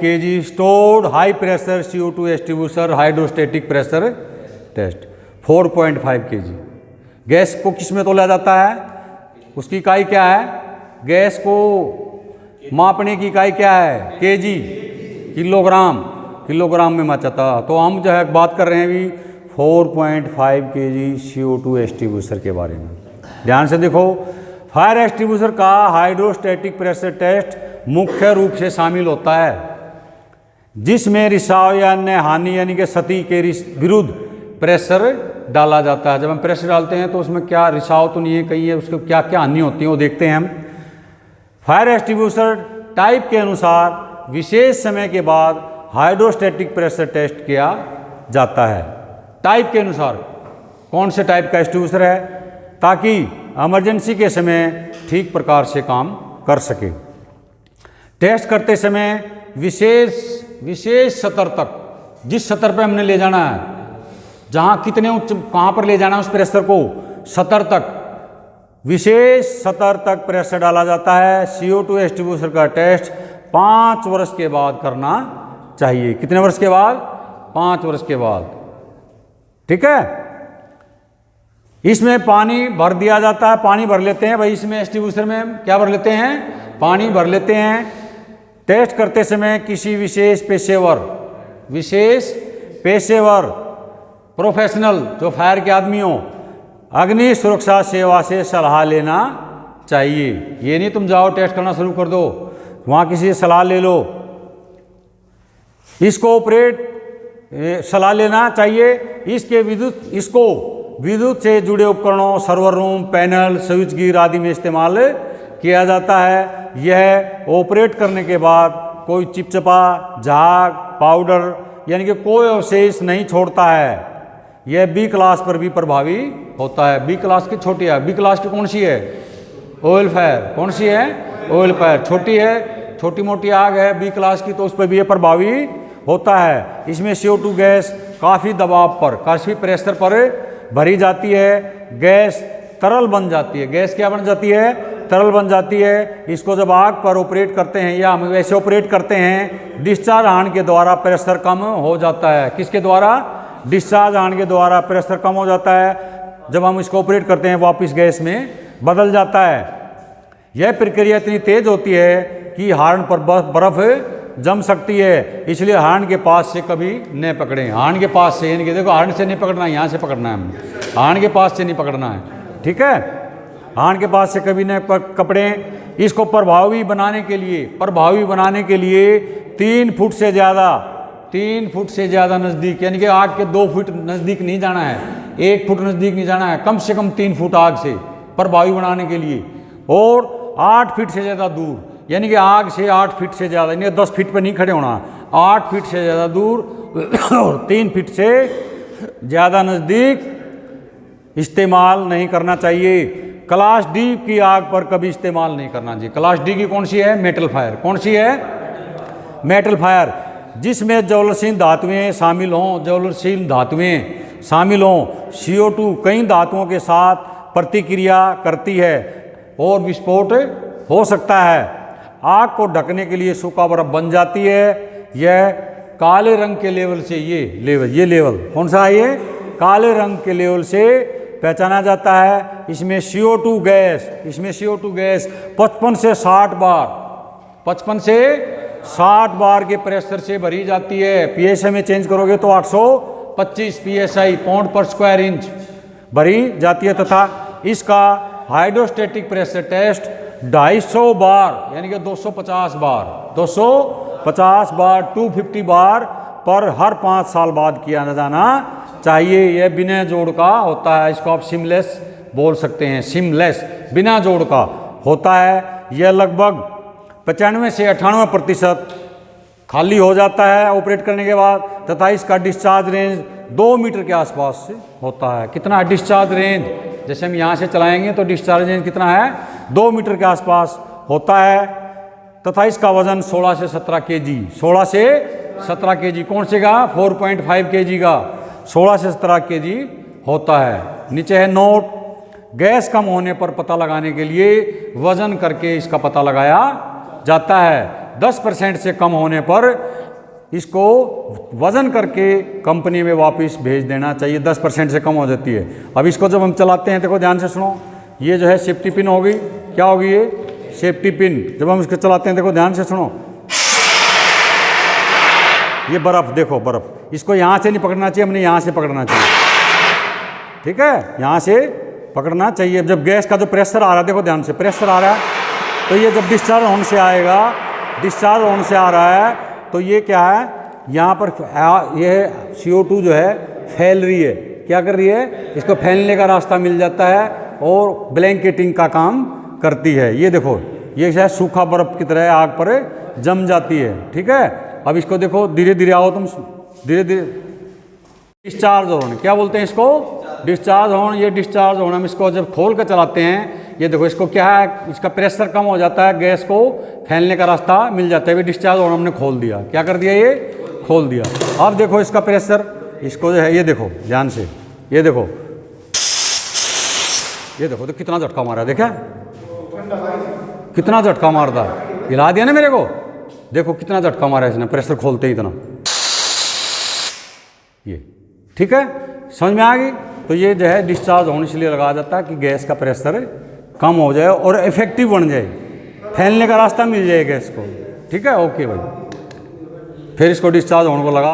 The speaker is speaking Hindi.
kg stored high pressure CO2 extinguisher hydrostatic pressure test 4.5 kg। Gas को किस में तोला जाता है, उसकी इकाई क्या है, गैस को मापने की इकाई क्या है, केजी, किलोग्राम, किलोग्राम में मापता। तो हम जो है बात कर रहे हैं अभी 4.5 kg CO2 एक्सटिंग्विशर के बारे में। ध्यान से देखो, फायर एक्सटिंग्विशर का हाइड्रोस्टेटिक प्रेशर टेस्ट मुख्य रूप से शामिल होता है जिसमें रिसाव या अन्य हानि यानी कि क्षति के विरुद्ध प्रेशर डाला जाता है। जब हम प्रेशर डालते हैं तो उसमें क्या रिसाव तो नहीं है, कहीं है उसको क्या क्या हानि होती है वो देखते हैं हम। फायर एक्सटिंग्विशर टाइप के अनुसार विशेष समय के बाद हाइड्रोस्टेटिक प्रेशर टेस्ट किया जाता है। टाइप के अनुसार कौन से टाइप का एक्सटिंग्विशर है, ताकि इमरजेंसी के समय ठीक प्रकार से काम कर सके। टेस्ट करते समय विशेष सतर तक, जिस सतर पे हमने ले जाना है, जहाँ कितने उच्च कहाँ पर ले जाना है उस प्रेशर को, सतर तक, विशेष सतर तक प्रेशर डाला जाता है। CO2 एक्सटिंग्विशर का टेस्ट 5 वर्ष के बाद करना चाहिए। कितने वर्ष के बाद, 5 वर्ष के बाद, ठीक है। इसमें पानी भर दिया जाता है, पानी भर लेते हैं भाई, इसमें एक्सटिंग्विशर में क्या भर लेते हैं, पानी भर लेते हैं। टेस्ट करते समय किसी विशेष पेशेवर प्रोफेशनल जो फायर के आदमी हो, अग्नि सुरक्षा सेवा से सलाह लेना चाहिए। ये नहीं तुम जाओ टेस्ट करना शुरू कर दो, वहाँ किसी से सलाह ले लो। इसको सलाह लेना चाहिए। इसको विद्युत से जुड़े उपकरणों, server room, panel, switch gear आदि में इस्तेमाल किया जाता है। यह ऑपरेट करने के बाद कोई चिपचिपा, झाग, पाउडर यानी कि कोई अवशेष नहीं छोड़ता है। यह बी क्लास पर भी प्रभावी होता है। बी क्लास की छोटी है, बी क्लास की कौन सी है, ऑयल फायर। कौन सी है, ऑयल फायर। छोटी है, छोटी मोटी आग है बी क्लास की, तो उस पर भी यह प्रभावी होता है। इसमें CO2 गैस काफ़ी दबाव पर, काफ़ी प्रेशर पर भरी जाती है। गैस तरल बन जाती है। गैस क्या बन जाती है, तरल बन जाती है। इसको जब आग पर ऑपरेट करते हैं या हम वैसे ऑपरेट करते हैं, डिस्चार्ज हार्न के द्वारा प्रेशर कम हो जाता है। किसके द्वारा, डिस्चार्ज हार्न के द्वारा प्रेशर कम हो जाता है। जब हम इसको ऑपरेट करते हैं वापस गैस में बदल जाता है। यह प्रक्रिया इतनी तेज होती है कि हार्न पर बर्फ जम सकती है, इसलिए हार्न के पास से कभी न पकड़ें। हार्न के पास से यानी कि देखो, हार्न से नहीं पकड़ना है, यहाँ से पकड़ना है हमें, हार्न के पास से नहीं पकड़ना है, ठीक है। हार्न के पास से कभी न पकड़ें। इसको प्रभावी बनाने के लिए 3 फुट से ज़्यादा नज़दीक, यानी कि आग के 2 फुट नज़दीक नहीं जाना है, 1 फुट नज़दीक नहीं जाना है, कम से कम 3 फुट आग से प्रभावी बनाने के लिए। और 8 फीट से ज़्यादा दूर, यानी कि आग से 8 फीट से ज़्यादा, यानी 10 फीट पर नहीं खड़े होना, 8 फीट से ज़्यादा दूर और 3 फीट से ज़्यादा नज़दीक इस्तेमाल नहीं करना चाहिए। क्लास डी की आग पर कभी इस्तेमाल नहीं करना चाहिए। क्लास डी की कौन सी है, मेटल फायर। कौन सी है, मेटल फायर, जिसमें ज्वलनशील धातुएं शामिल हों। CO2 कई धातुओं के साथ प्रतिक्रिया करती है और विस्फोट हो सकता है। आग को ढकने के लिए सूखा बर्फ बन जाती है। यह काले रंग के लेवल से, ये लेवल कौन सा है, ये काले रंग के लेवल से पहचाना जाता है। इसमें CO2 गैस 55 से 60 बार के प्रेशर से भरी जाती है। PSI में चेंज करोगे तो 825 PSI पाउंड पर स्क्वायर इंच भरी जाती है। तथा इसका हाइड्रोस्टेटिक प्रेशर टेस्ट 250 बार यानी कि 250 बार 250 बार पर हर 5 साल बाद किया जाना चाहिए। यह बिना जोड़ का होता है। इसको आप सिमलेस बोल सकते हैं, सिमलेस, बिना जोड़ का होता है। यह लगभग 95 से 98% खाली हो जाता है ऑपरेट करने के बाद। तथा इसका डिस्चार्ज रेंज 2 मीटर के आसपास से होता है। कितना डिस्चार्ज रेंज, जैसे हम यहाँ से चलाएंगे तो डिस्चार्ज रेंज कितना है, 2 मीटर के आसपास होता है। तथा इसका वजन 16 से 17 kg कौन से का, 4.5 kg का 16 से 17 kg होता है। नीचे है नोट, गैस कम होने पर पता लगाने के लिए वजन करके इसका पता लगाया जाता है। 10% से कम होने पर इसको वज़न करके कंपनी में वापस भेज देना चाहिए। 10% से कम हो जाती है। अब इसको जब हम चलाते हैं, देखो ध्यान से सुनो, ये जो है सेफ्टी पिन होगी। क्या होगी ये? Safety pin. जब हम इसको चलाते हैं, देखो ध्यान से सुनो, ये बर्फ़, देखो बर्फ़, इसको यहाँ से नहीं पकड़ना चाहिए, हमने यहाँ से पकड़ना चाहिए। ठीक है, यहाँ से पकड़ना चाहिए। जब गैस का जो प्रेशर आ रहा है, देखो ध्यान से, प्रेशर आ रहा है, तो ये जब डिस्चार्ज होने से आएगा, डिस्चार्ज होने से आ रहा है, तो ये क्या है, यहाँ पर ये CO2 जो है फैल रही है। क्या कर रही है? इसको फैलने का रास्ता मिल जाता है और ब्लैंकेटिंग का काम करती है। ये देखो, ये शायद सूखा बर्फ़ की तरह आग पर जम जाती है। ठीक है, अब इसको देखो, धीरे धीरे आओ तुम, धीरे धीरे डिस्चार्ज होने, क्या बोलते हैं इसको? डिस्चार्ज होना। ये डिस्चार्ज होना, हम इसको जब खोल कर चलाते हैं, ये देखो, इसको क्या है, इसका प्रेशर कम हो जाता है, गैस को फैलने का रास्ता मिल जाता है। ये डिस्चार्ज होना हमने खोल दिया। क्या कर दिया? ये खोल दिया। अब देखो इसका प्रेशर, इसको जो है, ये देखो ध्यान से, ये देखो, ये देखो तो कितना झटका मारा, देखा कितना झटका मारता है, हिला दिया ना मेरे को। देखो कितना झटका मारा इसने, प्रेशर खोलते ही इतना। ये ठीक है, समझ में आ गई? तो ये जो है डिस्चार्ज होने इसलिए लगाया जाता है कि गैस का प्रेशर कम हो जाए और इफेक्टिव बन जाए, फैलने का रास्ता मिल जाए गैस को। ठीक है, ओके भाई। फिर इसको डिस्चार्ज होने को लगा